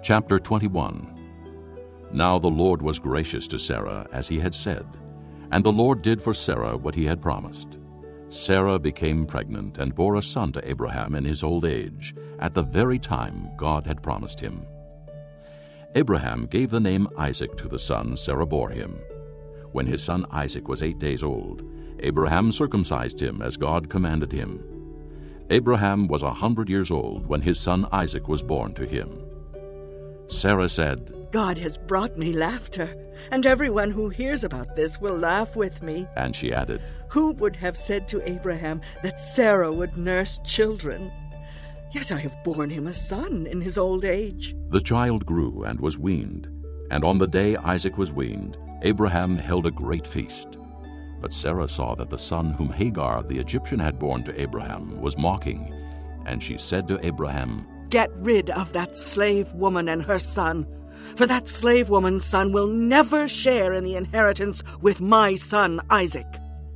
Chapter 21. Now the Lord was gracious to Sarah, as he had said, and the Lord did for Sarah what he had promised. Sarah became pregnant and bore a son to Abraham in his old age, at the very time God had promised him. Abraham gave the name Isaac to the son Sarah bore him. When his son Isaac was 8 days old, Abraham circumcised him as God commanded him. Abraham was 100 years old when his son Isaac was born to him. Sarah said, God has brought me laughter, and everyone who hears about this will laugh with me. And she added, Who would have said to Abraham that Sarah would nurse children? Yet I have borne him a son in his old age. The child grew and was weaned, and on the day Isaac was weaned, Abraham held a great feast. But Sarah saw that the son whom Hagar the Egyptian had borne to Abraham was mocking, and she said to Abraham, Get rid of that slave woman and her son, for that slave woman's son will never share in the inheritance with my son Isaac.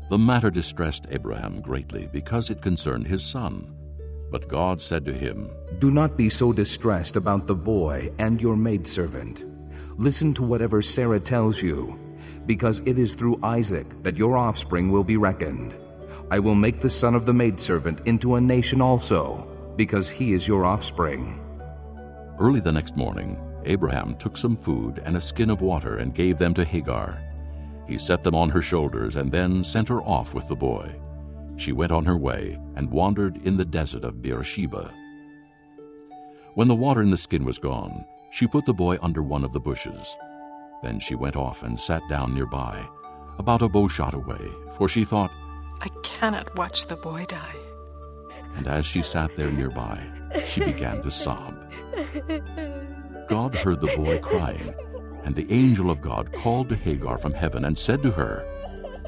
The matter distressed Abraham greatly because it concerned his son. But God said to him, Do not be so distressed about the boy and your maidservant. Listen to whatever Sarah tells you, because it is through Isaac that your offspring will be reckoned. I will make the son of the maidservant into a nation also, because he is your offspring. Early the next morning, Abraham took some food and a skin of water and gave them to Hagar. He set them on her shoulders and then sent her off with the boy. She went on her way and wandered in the desert of Beersheba. When the water in the skin was gone, she put the boy under one of the bushes. Then she went off and sat down nearby, about a bow shot away, for she thought, I cannot watch the boy die. And as she sat there nearby, she began to sob. God heard the boy crying, and the angel of God called to Hagar from heaven and said to her,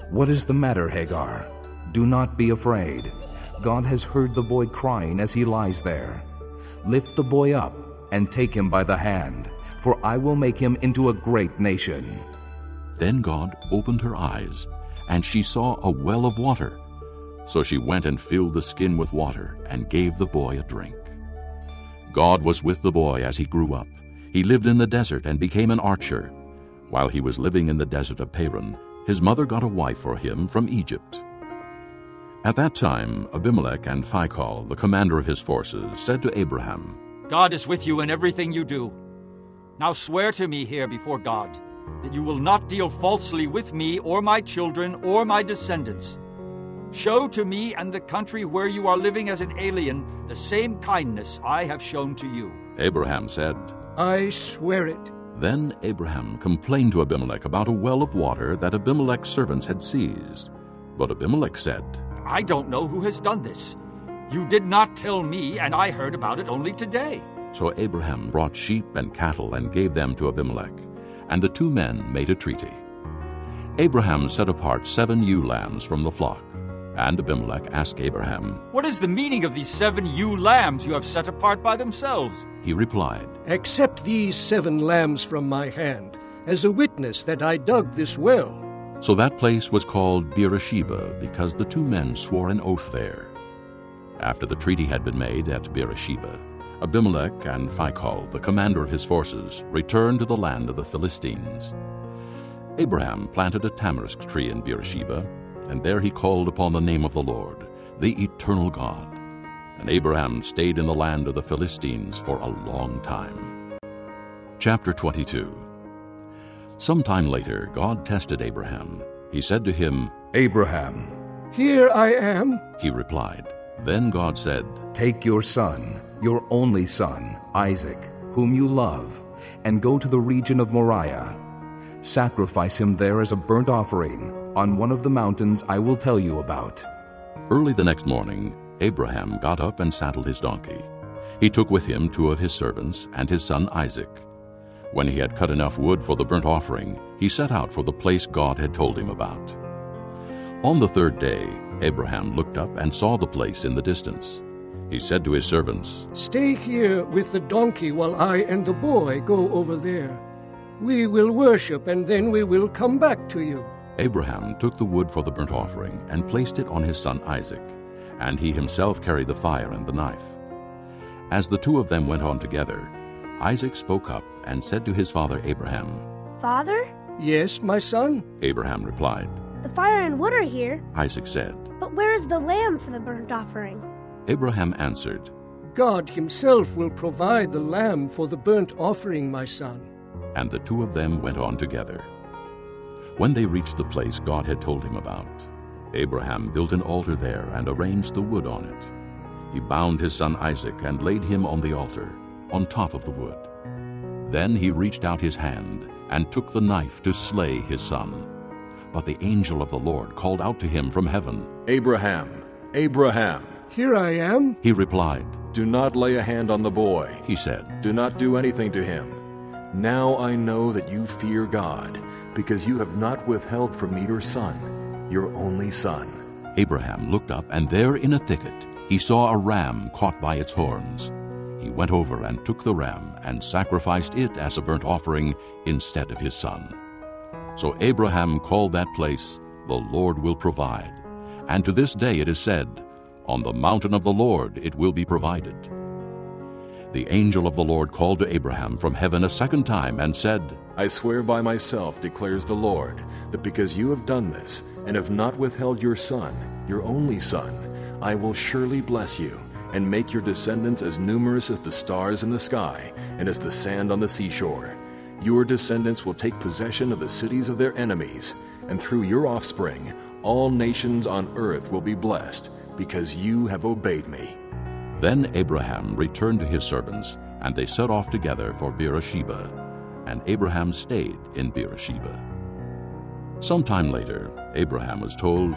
What is the matter, Hagar? Do not be afraid. God has heard the boy crying as he lies there. Lift the boy up and take him by the hand, for I will make him into a great nation. Then God opened her eyes, and she saw a well of water. So she went and filled the skin with water and gave the boy a drink. God was with the boy as he grew up. He lived in the desert and became an archer. While he was living in the desert of Paran, his mother got a wife for him from Egypt. At that time, Abimelech and Phicol, the commander of his forces, said to Abraham, God is with you in everything you do. Now swear to me here before God that you will not deal falsely with me or my children or my descendants. Show to me and the country where you are living as an alien the same kindness I have shown to you. Abraham said, I swear it. Then Abraham complained to Abimelech about a well of water that Abimelech's servants had seized. But Abimelech said, I don't know who has done this. You did not tell me, and I heard about it only today. So Abraham brought sheep and cattle and gave them to Abimelech, and the two men made a treaty. Abraham set apart 7 ewe lambs from the flock. And Abimelech asked Abraham, What is the meaning of these 7 ewe lambs you have set apart by themselves? He replied, Accept these 7 lambs from my hand, as a witness that I dug this well. So that place was called Beersheba, because the two men swore an oath there. After the treaty had been made at Beersheba, Abimelech and Phicol, the commander of his forces, returned to the land of the Philistines. Abraham planted a tamarisk tree in Beersheba, and there he called upon the name of the Lord, the eternal God. And Abraham stayed in the land of the Philistines for a long time. Chapter 22. Sometime later, God tested Abraham. He said to him, Abraham. Here I am. He replied. Then God said, Take your son, your only son, Isaac, whom you love, and go to the region of Moriah. Sacrifice him there as a burnt offering on one of the mountains I will tell you about. Early the next morning, Abraham got up and saddled his donkey. He took with him 2 of his servants and his son Isaac. When he had cut enough wood for the burnt offering, he set out for the place God had told him about. On the 3rd day, Abraham looked up and saw the place in the distance. He said to his servants, Stay here with the donkey while I and the boy go over there. We will worship, and then we will come back to you. Abraham took the wood for the burnt offering and placed it on his son Isaac, and he himself carried the fire and the knife. As the 2 of them went on together, Isaac spoke up and said to his father Abraham, Father? Yes, my son? Abraham replied. The fire and wood are here, Isaac said. but where is the lamb for the burnt offering? Abraham answered, God himself will provide the lamb for the burnt offering, my son. and the two of them went on together. When they reached the place God had told him about, Abraham built an altar there and arranged the wood on it. He bound his son Isaac and laid him on the altar, on top of the wood. Then he reached out his hand and took the knife to slay his son. But the angel of the Lord called out to him from heaven. Abraham, Abraham. Here I am. He replied. Do not lay a hand on the boy, He said. Do not do anything to him. Now I know that you fear God, because you have not withheld from me your son, your only son. Abraham looked up, and there in a thicket he saw a ram caught by its horns. He went over and took the ram and sacrificed it as a burnt offering instead of his son. So Abraham called that place, The Lord Will Provide. And to this day it is said, On the mountain of the Lord it will be provided. The angel of the Lord called to Abraham from heaven a second time and said, I swear by myself, declares the Lord, that because you have done this, and have not withheld your son, your only son, I will surely bless you, and make your descendants as numerous as the stars in the sky, and as the sand on the seashore. Your descendants will take possession of the cities of their enemies, and through your offspring all nations on earth will be blessed, because you have obeyed me. Then Abraham returned to his servants, and they set off together for Beersheba, and Abraham stayed in Beersheba. Some time later, Abraham was told,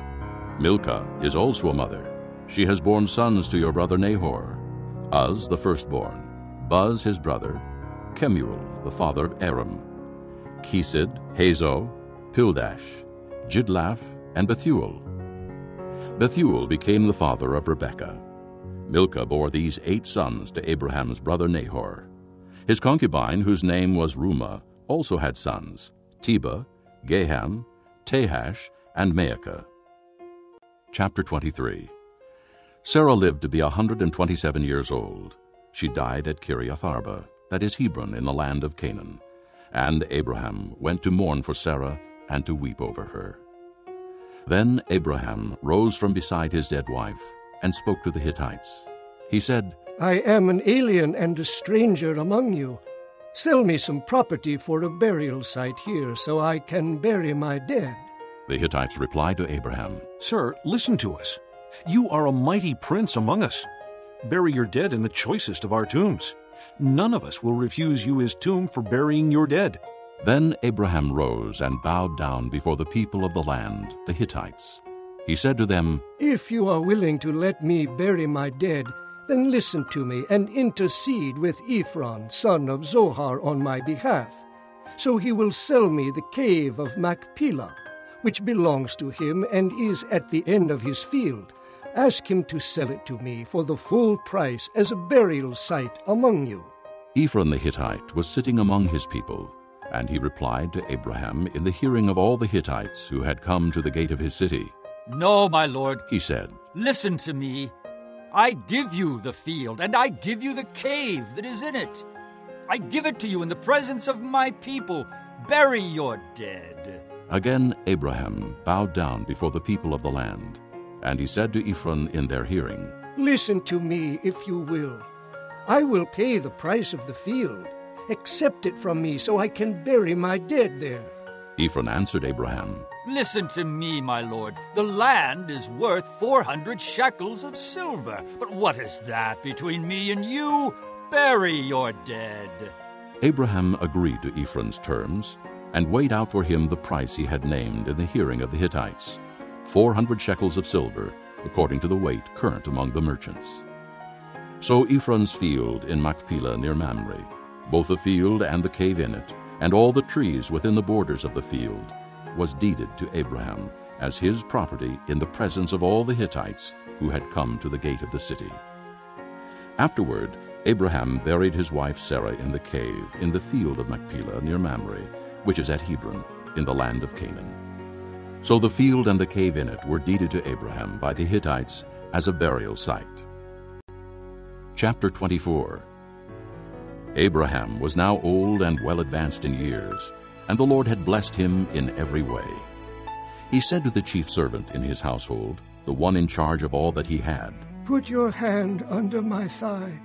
Milcah is also a mother. She has borne sons to your brother Nahor, Uz the firstborn, Buz his brother, Kemuel the father of Aram, Chesed, Hazo, Pildash, Jidlaph, and Bethuel. Bethuel became the father of Rebekah. Milcah bore these 8 sons to Abraham's brother Nahor. His concubine, whose name was Rumah, also had sons, Tebah, Gaham, Tahash, and Maacah. Chapter 23. Sarah lived to be 127 years old. She died at Kiriath Arba, that is Hebron, in the land of Canaan. And Abraham went to mourn for Sarah and to weep over her. Then Abraham rose from beside his dead wife and spoke to the Hittites. He said, I am an alien and a stranger among you. Sell me some property for a burial site here so I can bury my dead. The Hittites replied to Abraham, Sir, listen to us. You are a mighty prince among us. Bury your dead in the choicest of our tombs. None of us will refuse you his tomb for burying your dead. Then Abraham rose and bowed down before the people of the land, the Hittites. He said to them, If you are willing to let me bury my dead, then listen to me and intercede with Ephron, son of Zohar, on my behalf. So he will sell me the cave of Machpelah, which belongs to him and is at the end of his field. Ask him to sell it to me for the full price as a burial site among you. Ephron the Hittite was sitting among his people, and he replied to Abraham in the hearing of all the Hittites who had come to the gate of his city. No, my lord, He said, listen to me. I give you the field, and I give you the cave that is in it. I give it to you in the presence of my people. Bury your dead. Again Abraham bowed down before the people of the land, and he said to Ephron in their hearing, Listen to me, if you will. I will pay the price of the field. Accept it from me so I can bury my dead there. Ephron answered Abraham, Listen to me, my lord. The land is worth 400 shekels of silver. But what is that between me and you? Bury your dead. Abraham agreed to Ephron's terms, and weighed out for him the price he had named in the hearing of the Hittites, 400 shekels of silver, according to the weight current among the merchants. So Ephron's field in Machpelah near Mamre, both the field and the cave in it, and all the trees within the borders of the field, was deeded to Abraham as his property in the presence of all the Hittites who had come to the gate of the city. Afterward, Abraham buried his wife Sarah in the cave in the field of Machpelah near Mamre, which is at Hebron, in the land of Canaan. So the field and the cave in it were deeded to Abraham by the Hittites as a burial site. Chapter 24. Abraham was now old and well advanced in years, and the Lord had blessed him in every way. He said to the chief servant in his household, the one in charge of all that he had, "Put your hand under my thigh.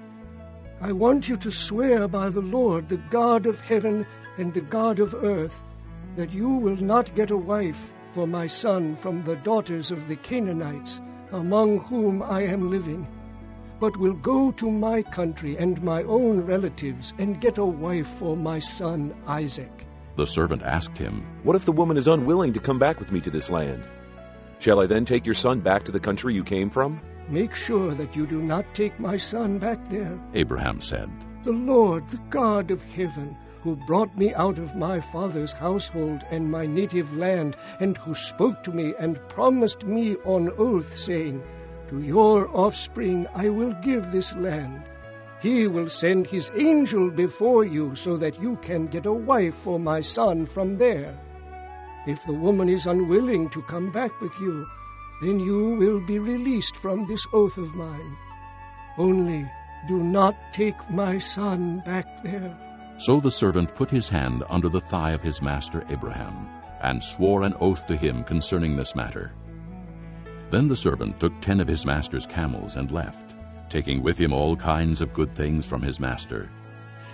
I want you to swear by the Lord, the God of heaven and the God of earth, that you will not get a wife for my son from the daughters of the Canaanites, among whom I am living, but will go to my country and my own relatives and get a wife for my son Isaac." The servant asked him, "What if the woman is unwilling to come back with me to this land? Shall I then take your son back to the country you came from?" "Make sure that you do not take my son back there," Abraham said. "The Lord, the God of heaven, who brought me out of my father's household and my native land, and who spoke to me and promised me on oath, saying, 'To your offspring I will give this land.' He will send his angel before you so that you can get a wife for my son from there. If the woman is unwilling to come back with you, then you will be released from this oath of mine. Only do not take my son back there." So the servant put his hand under the thigh of his master Abraham, and swore an oath to him concerning this matter. Then the servant took 10 of his master's camels and left, taking with him all kinds of good things from his master.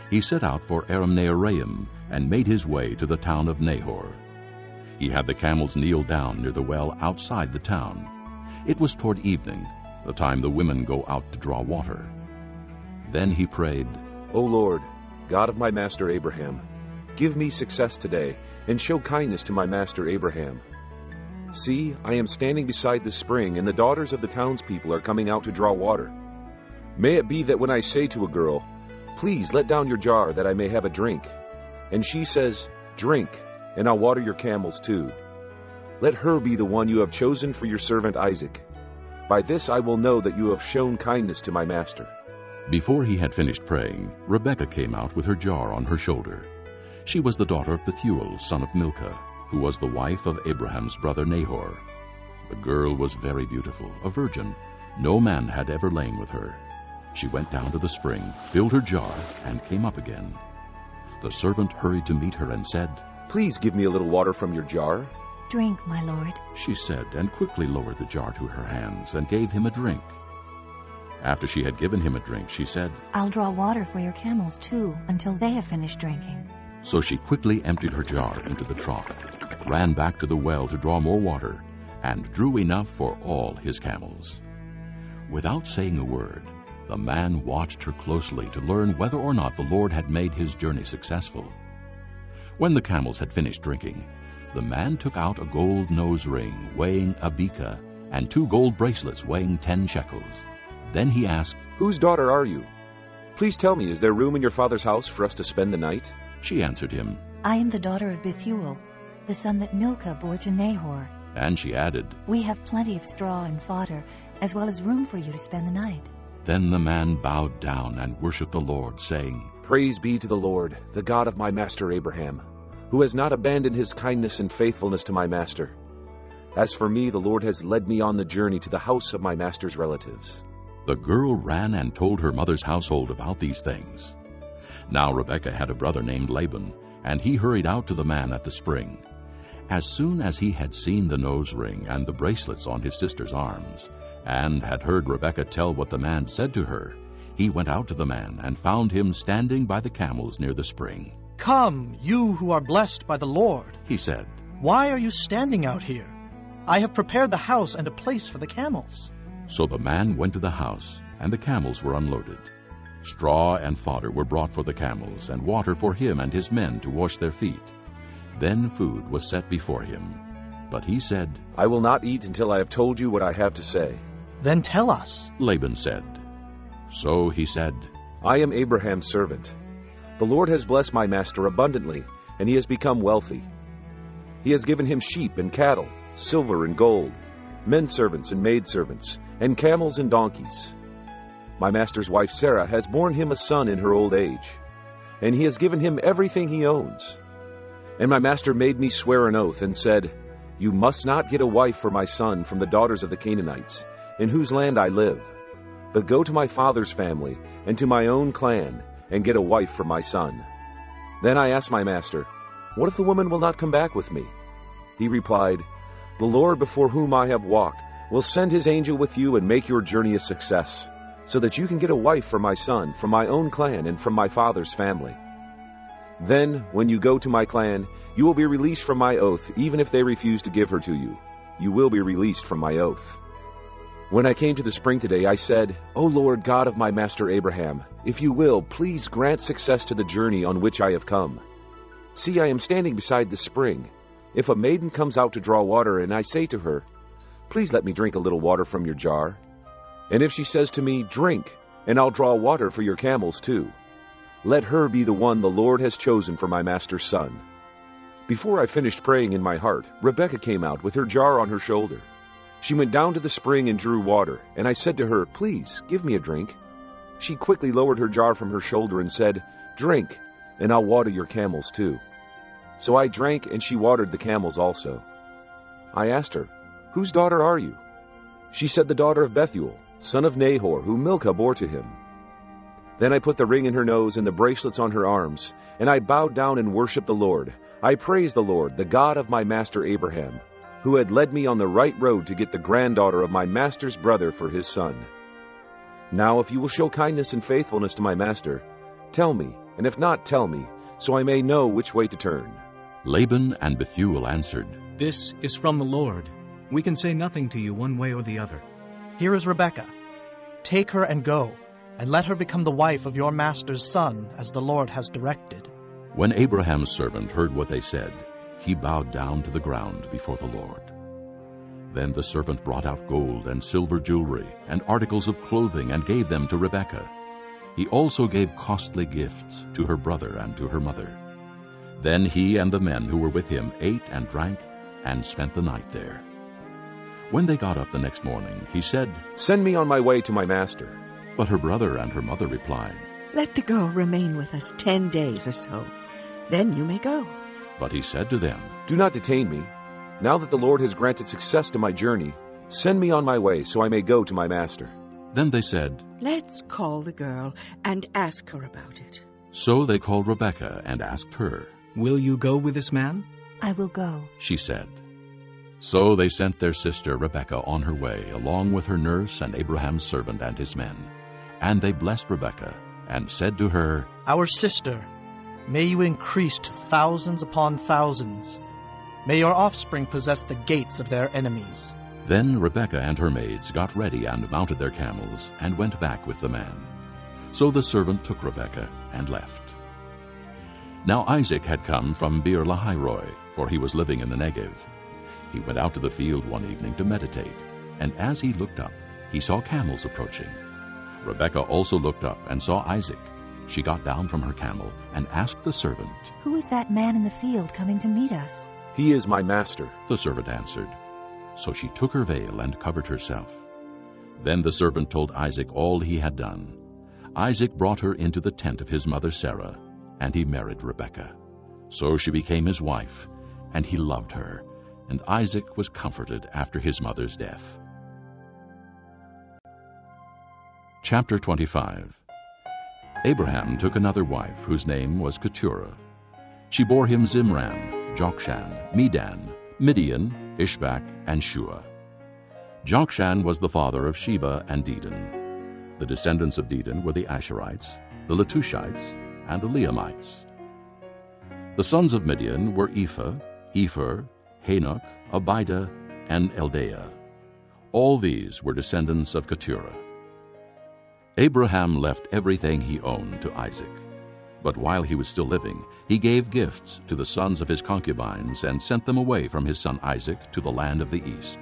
He set out for Aram-naharaim and made his way to the town of Nahor. He had the camels kneel down near the well outside the town. It was toward evening, the time the women go out to draw water. Then he prayed, "O Lord, God of my master Abraham, give me success today, and show kindness to my master Abraham. See, I am standing beside the spring, and the daughters of the townspeople are coming out to draw water. May it be that when I say to a girl, 'Please let down your jar that I may have a drink,' and she says, 'Drink, and I'll water your camels too,' let her be the one you have chosen for your servant Isaac. By this I will know that you have shown kindness to my master." Before he had finished praying, Rebekah came out with her jar on her shoulder. She was the daughter of Bethuel, son of Milcah, who was the wife of Abraham's brother Nahor. The girl was very beautiful, a virgin. No man had ever lain with her. She went down to the spring, filled her jar, and came up again. The servant hurried to meet her and said, "Please give me a little water from your jar." "Drink, my lord," she said, and quickly lowered the jar to her hands and gave him a drink. After she had given him a drink, she said, "I'll draw water for your camels too, until they have finished drinking." So she quickly emptied her jar into the trough, ran back to the well to draw more water, and drew enough for all his camels. Without saying a word, the man watched her closely to learn whether or not the Lord had made his journey successful. When the camels had finished drinking, the man took out a gold nose ring weighing a beka and 2 gold bracelets weighing 10 shekels. Then he asked, "Whose daughter are you? Please tell me, is there room in your father's house for us to spend the night?" She answered him, "I am the daughter of Bethuel, the son that Milcah bore to Nahor." And she added, "We have plenty of straw and fodder, as well as room for you to spend the night." Then the man bowed down and worshipped the Lord, saying, "Praise be to the Lord, the God of my master Abraham, who has not abandoned his kindness and faithfulness to my master. As for me, the Lord has led me on the journey to the house of my master's relatives." The girl ran and told her mother's household about these things. Now Rebekah had a brother named Laban, and he hurried out to the man at the spring. As soon as he had seen the nose ring and the bracelets on his sister's arms, and had heard Rebekah tell what the man said to her, he went out to the man and found him standing by the camels near the spring. "Come, you who are blessed by the Lord," he said. "Why are you standing out here? I have prepared the house and a place for the camels." So the man went to the house, and the camels were unloaded. Straw and fodder were brought for the camels, and water for him and his men to wash their feet. Then food was set before him. But he said, "I will not eat until I have told you what I have to say." "Then tell us," Laban said. So he said, "I am Abraham's servant. The Lord has blessed my master abundantly, and he has become wealthy. He has given him sheep and cattle, silver and gold, men servants and maid servants, and camels and donkeys. My master's wife Sarah has borne him a son in her old age, and he has given him everything he owns. And my master made me swear an oath and said, 'You must not get a wife for my son from the daughters of the Canaanites, in whose land I live, but go to my father's family and to my own clan, and get a wife for my son." Then I asked my master, "What if the woman will not come back with me?" He replied, "The Lord before whom I have walked will send his angel with you and make your journey a success, so that you can get a wife for my son from my own clan and from my father's family. Then, when you go to my clan, you will be released from my oath, even if they refuse to give her to you. You will be released from my oath." When I came to the spring today, I said, "O Lord God of my master Abraham, if you will, please grant success to the journey on which I have come. See, I am standing beside the spring. If a maiden comes out to draw water, and I say to her, 'Please let me drink a little water from your jar,' and if she says to me, 'Drink, and I'll draw water for your camels too,' let her be the one the Lord has chosen for my master's son." Before I finished praying in my heart, Rebekah came out with her jar on her shoulder. She went down to the spring and drew water, and I said to her, "Please, give me a drink." She quickly lowered her jar from her shoulder and said, "Drink, and I'll water your camels too." So I drank, and she watered the camels also. I asked her, "Whose daughter are you?" She said, "The daughter of Bethuel, son of Nahor, whom Milcah bore to him." Then I put the ring in her nose and the bracelets on her arms, and I bowed down and worshipped the Lord. I praised the Lord, the God of my master Abraham, who had led me on the right road to get the granddaughter of my master's brother for his son. Now if you will show kindness and faithfulness to my master, tell me, and if not, tell me, so I may know which way to turn." Laban and Bethuel answered, "This is from the Lord. We can say nothing to you one way or the other." "Here is Rebekah. Take her and go, and let her become the wife of your master's son, as the Lord has directed." When Abraham's servant heard what they said, he bowed down to the ground before the Lord. Then the servant brought out gold and silver jewelry and articles of clothing and gave them to Rebekah. He also gave costly gifts to her brother and to her mother. Then he and the men who were with him ate and drank and spent the night there. When they got up the next morning, he said, "Send me on my way to my master." But her brother and her mother replied, "Let the girl remain with us 10 days or so. Then you may go." But he said to them, "Do not detain me. Now that the Lord has granted success to my journey, send me on my way so I may go to my master." Then they said, "Let's call the girl and ask her about it." So they called Rebekah and asked her. "Will you go with this man?" "I will go," she said. So they sent their sister Rebekah on her way, along with her nurse and Abraham's servant and his men. And they blessed Rebekah and said to her, "Our sister, may you increase to thousands upon thousands. May your offspring possess the gates of their enemies." Then Rebekah and her maids got ready and mounted their camels and went back with the man. So the servant took Rebekah and left. Now Isaac had come from Beer-lahai-roi, for he was living in the Negev. He went out to the field one evening to meditate, and as he looked up, he saw camels approaching. Rebekah also looked up and saw Isaac. She got down from her camel and asked the servant, "Who is that man in the field coming to meet us?" "He is my master," the servant answered. So she took her veil and covered herself. Then the servant told Isaac all he had done. Isaac brought her into the tent of his mother Sarah, and he married Rebekah. So she became his wife, and he loved her, and Isaac was comforted after his mother's death. Chapter 25. Abraham took another wife, whose name was Keturah. She bore him Zimran, Jokshan, Medan, Midian, Ishbak, and Shua. Jokshan was the father of Sheba and Dedan. The descendants of Dedan were the Asherites, the Letushites, and the Leamites. The sons of Midian were Ephah, Epher, Hanok, Abida, and Eldaah. All these were descendants of Keturah. Abraham left everything he owned to Isaac. But while he was still living, he gave gifts to the sons of his concubines and sent them away from his son Isaac to the land of the east.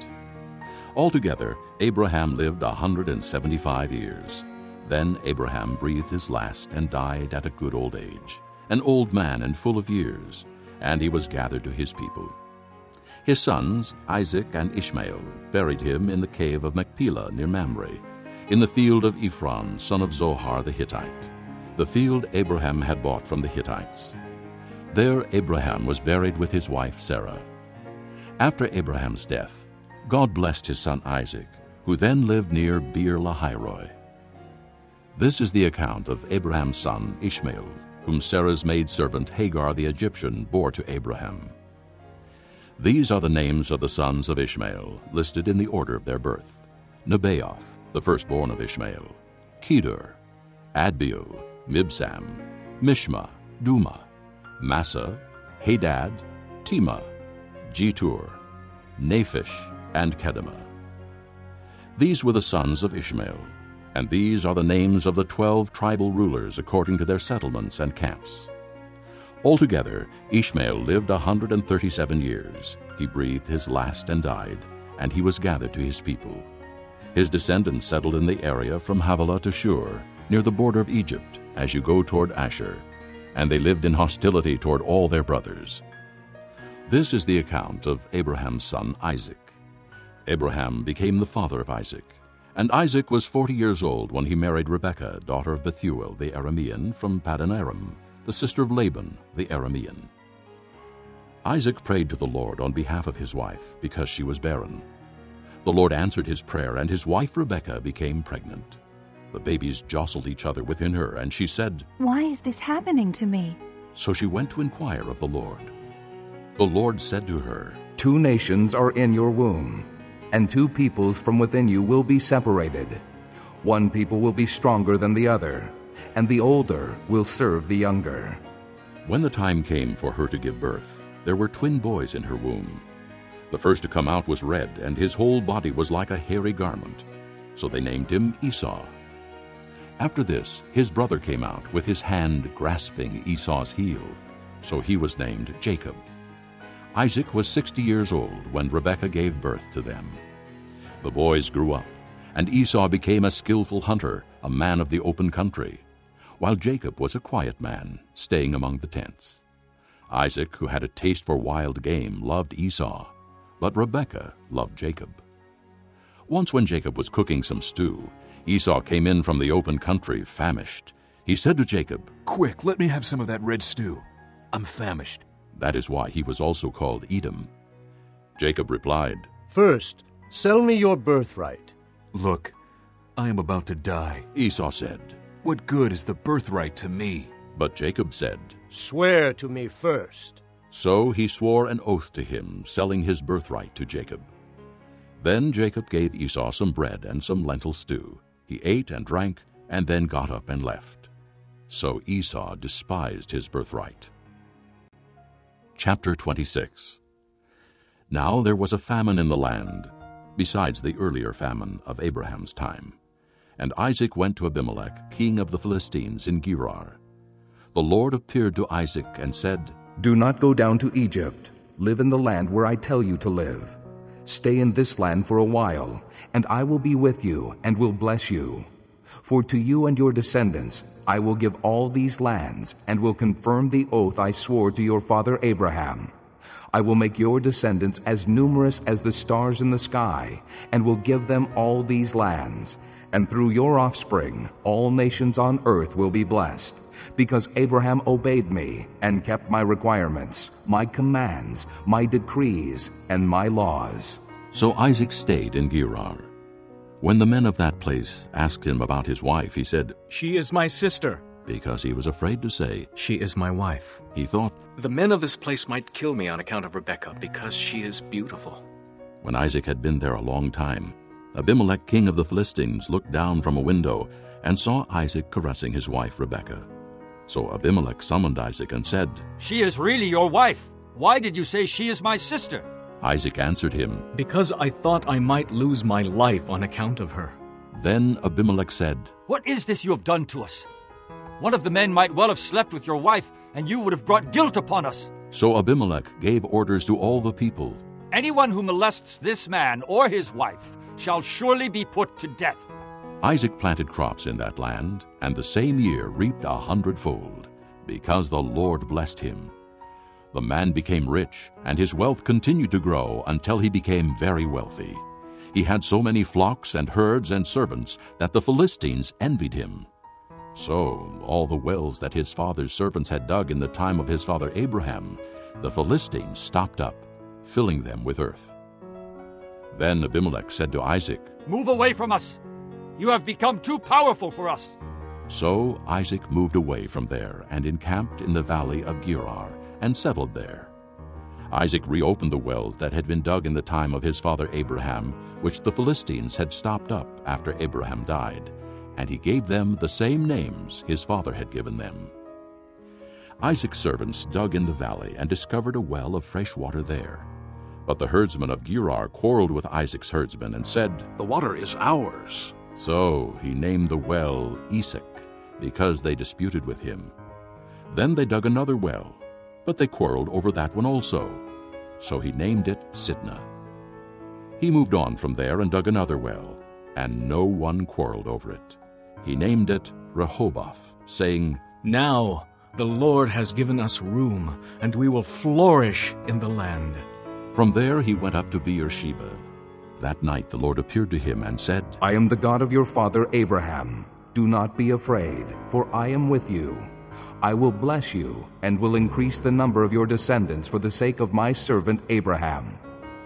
Altogether, Abraham lived 175 years. Then Abraham breathed his last and died at a good old age, an old man and full of years, and he was gathered to his people. His sons, Isaac and Ishmael, buried him in the cave of Machpelah near Mamre, in the field of Ephron, son of Zohar the Hittite, the field Abraham had bought from the Hittites. There Abraham was buried with his wife Sarah. After Abraham's death, God blessed his son Isaac, who then lived near Beer-lahai-roi. This is the account of Abraham's son Ishmael, whom Sarah's maidservant Hagar the Egyptian bore to Abraham. These are the names of the sons of Ishmael, listed in the order of their birth: Nebaioth, the firstborn of Ishmael; Kedar, Adbeel, Mibsam, Mishma, Duma, Massa, Hadad, Tema, Jetur, Naphish, and Kedemah. These were the sons of Ishmael, and these are the names of the 12 tribal rulers according to their settlements and camps. Altogether, Ishmael lived 137 years. He breathed his last and died, and he was gathered to his people. His descendants settled in the area from Havilah to Shur, near the border of Egypt, as you go toward Asher, and they lived in hostility toward all their brothers. This is the account of Abraham's son Isaac. Abraham became the father of Isaac, and Isaac was 40 years old when he married Rebekah, daughter of Bethuel the Aramean, from Paddan Aram, the sister of Laban the Aramean. Isaac prayed to the Lord on behalf of his wife, because she was barren. The Lord answered his prayer, and his wife Rebekah became pregnant. The babies jostled each other within her, and she said, "Why is this happening to me?" So she went to inquire of the Lord. The Lord said to her, 2 nations are in your womb, and 2 peoples from within you will be separated. One people will be stronger than the other, and the older will serve the younger. When the time came for her to give birth, there were twin boys in her womb. The first to come out was red, and his whole body was like a hairy garment. So they named him Esau. After this, his brother came out with his hand grasping Esau's heel. So he was named Jacob. Isaac was 60 years old when Rebekah gave birth to them. The boys grew up, and Esau became a skillful hunter, a man of the open country, while Jacob was a quiet man, staying among the tents. Isaac, who had a taste for wild game, loved Esau, but Rebekah loved Jacob. Once when Jacob was cooking some stew, Esau came in from the open country, famished. He said to Jacob, "Quick, let me have some of that red stew. I'm famished." That is why he was also called Edom. Jacob replied, "First, sell me your birthright." "Look, I am about to die," Esau said. "What good is the birthright to me?" But Jacob said, "Swear to me first." So he swore an oath to him, selling his birthright to Jacob. Then Jacob gave Esau some bread and some lentil stew. He ate and drank, and then got up and left. So Esau despised his birthright. Chapter 26. Now there was a famine in the land, besides the earlier famine of Abraham's time. And Isaac went to Abimelech, king of the Philistines, in Gerar. The Lord appeared to Isaac and said, Do not go down to Egypt. Live in the land where I tell you to live. Stay in this land for a while, and I will be with you and will bless you. For to you and your descendants I will give all these lands, and will confirm the oath I swore to your father Abraham. I will make your descendants as numerous as the stars in the sky, and will give them all these lands. And through your offspring all nations on earth will be blessed, because Abraham obeyed me and kept my requirements, my commands, my decrees, and my laws. So Isaac stayed in Gerar. When the men of that place asked him about his wife, he said, "She is my sister," because he was afraid to say, "She is my wife." He thought, "The men of this place might kill me on account of Rebekah, because she is beautiful." When Isaac had been there a long time, Abimelech, king of the Philistines, looked down from a window and saw Isaac caressing his wife Rebekah. So Abimelech summoned Isaac and said, "She is really your wife. Why did you say she is my sister?" Isaac answered him, "Because I thought I might lose my life on account of her." Then Abimelech said, "What is this you have done to us? One of the men might well have slept with your wife, and you would have brought guilt upon us." So Abimelech gave orders to all the people, "Anyone who molests this man or his wife shall surely be put to death." Isaac planted crops in that land, and the same year reaped 100-fold, because the Lord blessed him. The man became rich, and his wealth continued to grow until he became very wealthy. He had so many flocks and herds and servants that the Philistines envied him. So all the wells that his father's servants had dug in the time of his father Abraham, the Philistines stopped up, filling them with earth. Then Abimelech said to Isaac, "Move away from us. You have become too powerful for us. So Isaac moved away from there and encamped in the valley of Gerar and settled there. Isaac reopened the wells that had been dug in the time of his father Abraham, which the Philistines had stopped up after Abraham died, and he gave them the same names his father had given them. Isaac's servants dug in the valley and discovered a well of fresh water there. But the herdsmen of Gerar quarreled with Isaac's herdsmen and said, "The water is ours." So he named the well Esek, because they disputed with him. Then they dug another well, but they quarreled over that one also. So he named it Sidnah. He moved on from there and dug another well, and no one quarreled over it. He named it Rehoboth, saying, "Now the Lord has given us room, and we will flourish in the land." From there he went up to Beersheba. That night the Lord appeared to him and said, I am the God of your father Abraham. Do not be afraid, for I am with you. I will bless you, and will increase the number of your descendants for the sake of my servant Abraham.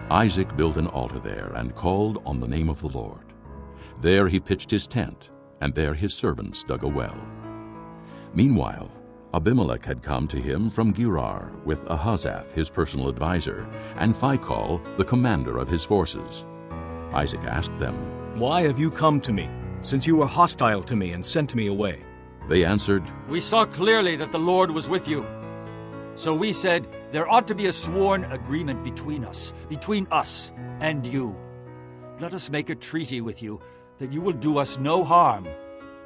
Isaac built an altar there and called on the name of the Lord. There he pitched his tent, and there his servants dug a well. Meanwhile, Abimelech had come to him from Gerar with Ahazath, his personal adviser, and Phicol, the commander of his forces. Isaac asked them, "Why have you come to me, since you were hostile to me and sent me away?" They answered, "We saw clearly that the Lord was with you. So we said, there ought to be a sworn agreement between us and you. Let us make a treaty with you that you will do us no harm,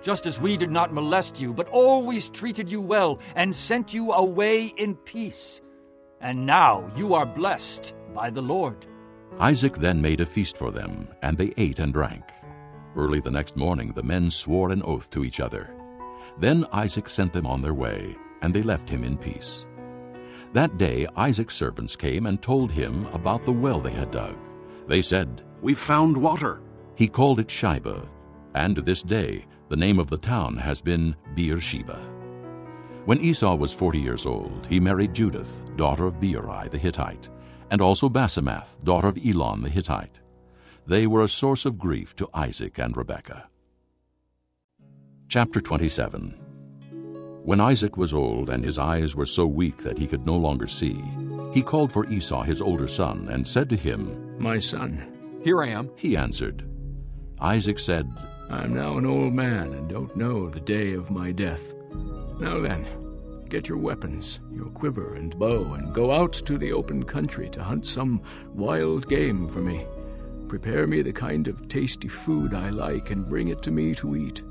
just as we did not molest you, but always treated you well and sent you away in peace. And now you are blessed by the Lord." Isaac then made a feast for them, and they ate and drank. Early the next morning the men swore an oath to each other. Then Isaac sent them on their way, and they left him in peace. That day Isaac's servants came and told him about the well they had dug. They said, "We've found water." He called it Shibah, and to this day the name of the town has been Beersheba. When Esau was 40 years old, he married Judith, daughter of Beeri the Hittite, and also Basemath, daughter of Elon the Hittite. They were a source of grief to Isaac and Rebekah. Chapter 27. When Isaac was old and his eyes were so weak that he could no longer see, he called for Esau his older son and said to him, "My son, here I am." He answered. Isaac said, "I am now an old man and don't know the day of my death. Now then, get your weapons, your quiver and bow, and go out to the open country to hunt some wild game for me. Prepare me the kind of tasty food I like and bring it to me to eat,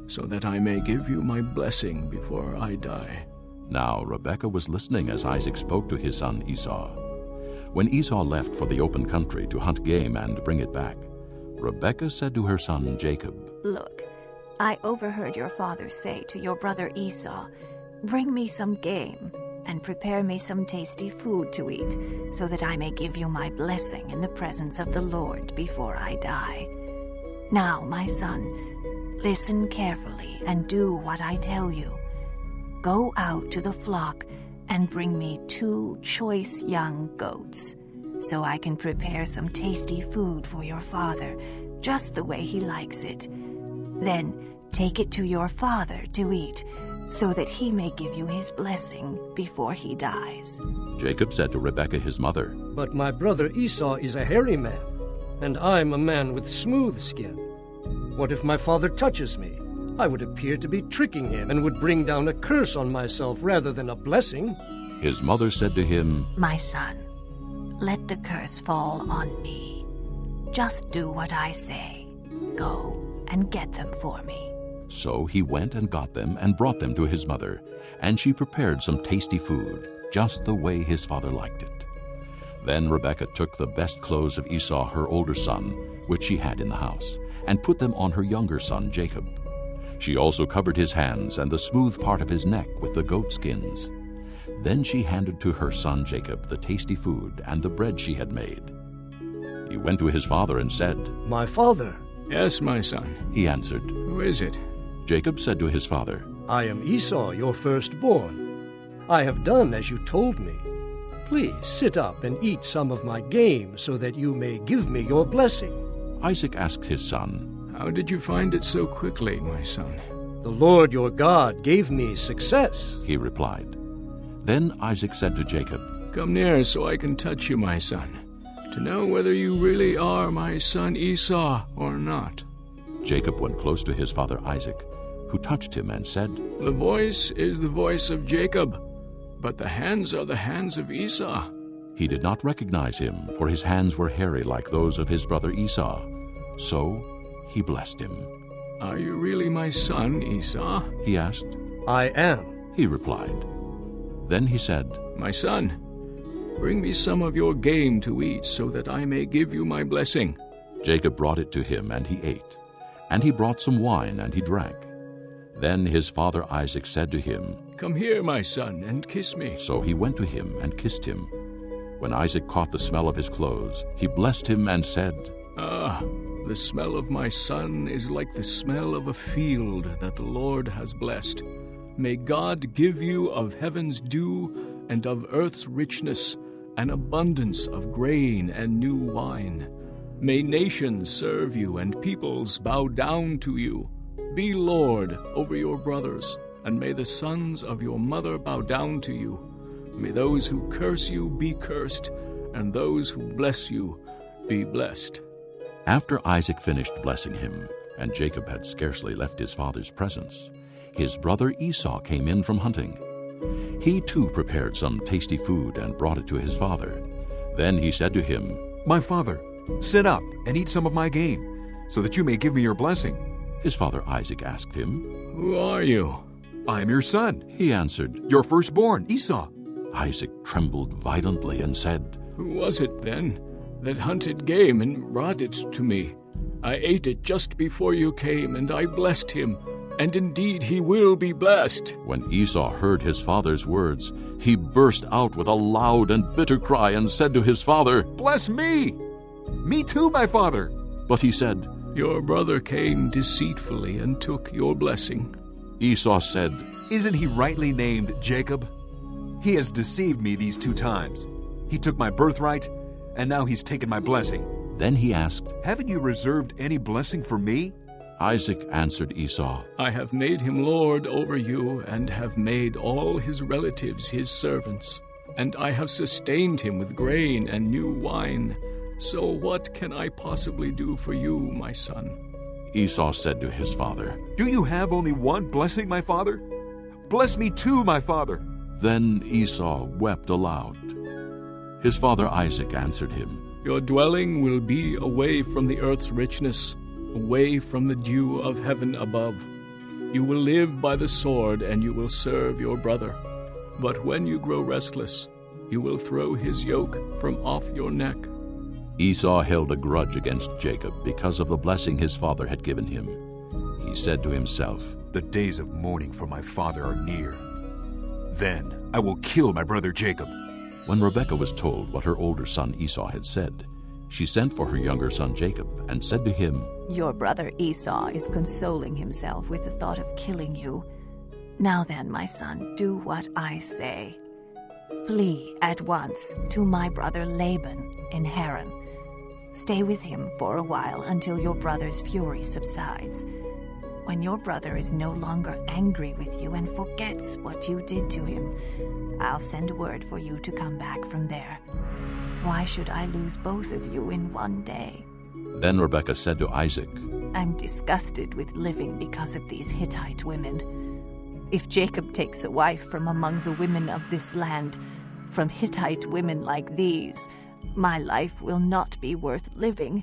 so that I may give you my blessing before I die." Now Rebekah was listening as Isaac spoke to his son Esau. When Esau left for the open country to hunt game and bring it back, Rebekah said to her son Jacob, "Look, I overheard your father say to your brother Esau, 'Bring me some game and prepare me some tasty food to eat, so that I may give you my blessing in the presence of the Lord before I die.' Now, my son, listen carefully and do what I tell you. Go out to the flock and bring me 2 choice young goats, so I can prepare some tasty food for your father, just the way he likes it. Then take it to your father to eat, so that he may give you his blessing before he dies." Jacob said to Rebekah his mother, "But my brother Esau is a hairy man, and I'm a man with smooth skin. What if my father touches me? I would appear to be tricking him and would bring down a curse on myself rather than a blessing." His mother said to him, "My son, let the curse fall on me. Just do what I say. Go and get them for me." So he went and got them and brought them to his mother, and she prepared some tasty food, just the way his father liked it. Then Rebekah took the best clothes of Esau her older son, which she had in the house, and put them on her younger son Jacob. She also covered his hands and the smooth part of his neck with the goat skins. Then she handed to her son Jacob the tasty food and the bread she had made. He went to his father and said, "My father." "Yes, my son." He answered. "Who is it?" Jacob said to his father, "I am Esau, your firstborn. I have done as you told me. Please sit up and eat some of my game, so that you may give me your blessing." Isaac asked his son, "How did you find it so quickly, my son?" The Lord your God gave me success, he replied. Then Isaac said to Jacob, Come near so I can touch you, my son, to know whether you really are my son Esau or not. Jacob went close to his father Isaac, who touched him and said, The voice is the voice of Jacob, but the hands are the hands of Esau. He did not recognize him, for his hands were hairy like those of his brother Esau. So he blessed him. Are you really my son, Esau? He asked. I am, he replied. Then he said, My son, bring me some of your game to eat, so that I may give you my blessing. Jacob brought it to him, and he ate. And he brought some wine, and he drank. Then his father Isaac said to him, Come here, my son, and kiss me. So he went to him and kissed him. When Isaac caught the smell of his clothes, he blessed him and said, Ah, the smell of my son is like the smell of a field that the Lord has blessed. May God give you of heaven's dew and of earth's richness an abundance of grain and new wine. May nations serve you and peoples bow down to you. Be Lord over your brothers, and may the sons of your mother bow down to you. May those who curse you be cursed, and those who bless you be blessed. After Isaac finished blessing him, and Jacob had scarcely left his father's presence, his brother Esau came in from hunting. He too prepared some tasty food and brought it to his father. Then he said to him, My father, sit up and eat some of my game, so that you may give me your blessing. His father Isaac asked him, Who are you? I am your son, he answered, your firstborn, Esau. Isaac trembled violently and said, Who was it then that hunted game and brought it to me? I ate it just before you came, and I blessed him, and indeed he will be blessed. When Esau heard his father's words, he burst out with a loud and bitter cry and said to his father, Bless me! Me too, my father! But he said, Your brother came deceitfully and took your blessing. Esau said, Isn't he rightly named Jacob? He has deceived me these 2 times. He took my birthright, and now he's taken my blessing. Then he asked, Haven't you reserved any blessing for me? Isaac answered Esau, I have made him lord over you, and have made all his relatives his servants. And I have sustained him with grain and new wine. So what can I possibly do for you, my son? Esau said to his father, Do you have only one blessing, my father? Bless me too, my father. Then Esau wept aloud. His father Isaac answered him, Your dwelling will be away from the earth's richness, away from the dew of heaven above. You will live by the sword, and you will serve your brother. But when you grow restless, you will throw his yoke from off your neck. Esau held a grudge against Jacob because of the blessing his father had given him. He said to himself, The days of mourning for my father are near. Then I will kill my brother Jacob. When Rebekah was told what her older son Esau had said, she sent for her younger son Jacob and said to him, Your brother Esau is consoling himself with the thought of killing you. Now then, my son, do what I say. Flee at once to my brother Laban in Haran. Stay with him for a while until your brother's fury subsides. When your brother is no longer angry with you and forgets what you did to him, I'll send word for you to come back from there. Why should I lose both of you in one day? Then Rebekah said to Isaac, I'm disgusted with living because of these Hittite women. If Jacob takes a wife from among the women of this land, from Hittite women like these, my life will not be worth living.